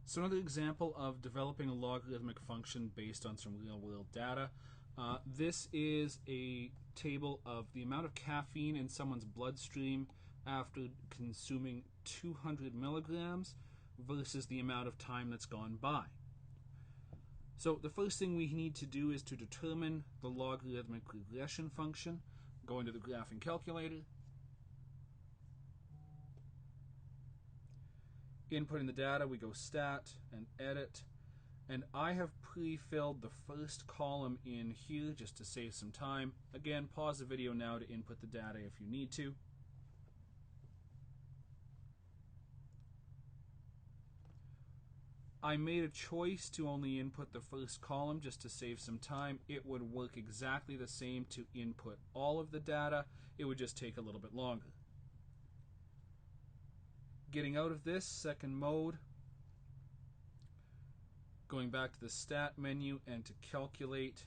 So another example of developing a logarithmic function based on some real-world data. This is a table of the amount of caffeine in someone's bloodstream after consuming 200 milligrams versus the amount of time that's gone by. So the first thing we need to do is to determine the logarithmic regression function. Go into the graphing calculator, input in the data, we go stat and edit, and I have pre-filled the first column in here just to save some time. Again, pause the video now to input the data if you need to. I made a choice to only input the first column just to save some time. It would work exactly the same to input all of the data. It would just take a little bit longer. Getting out of this second mode, going back to the stat menu and to calculate,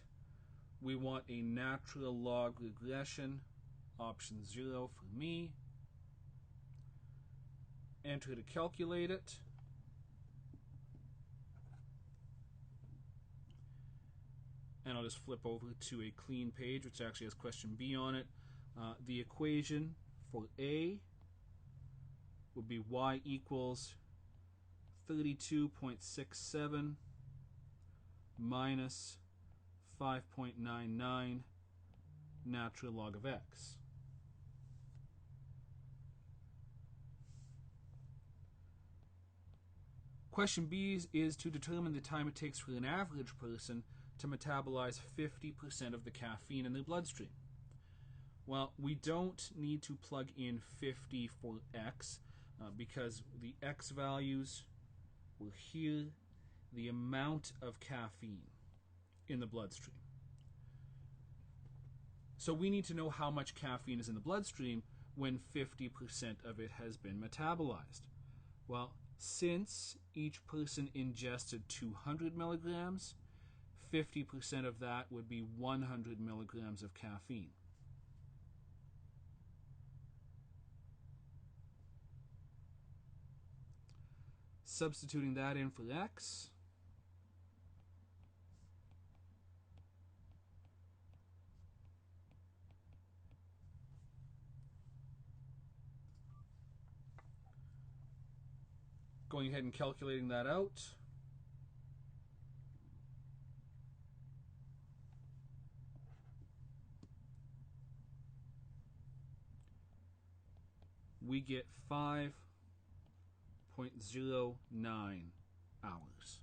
we want a natural log regression, option 0 for me. Enter to calculate it. And I'll just flip over to a clean page, which actually has question B on it. The equation for A would be y equals 32.67 minus 5.99 natural log of x. Question B is to determine the time it takes for an average person to metabolize 50% of the caffeine in their bloodstream. Well, we don't need to plug in 50 for x because the x values were here, the amount of caffeine in the bloodstream. So we need to know how much caffeine is in the bloodstream when 50% of it has been metabolized. Well, since each person ingested 200 milligrams, 50% of that would be 100 milligrams of caffeine. Substituting that in for x, going ahead and calculating that out, we get 5.09 hours.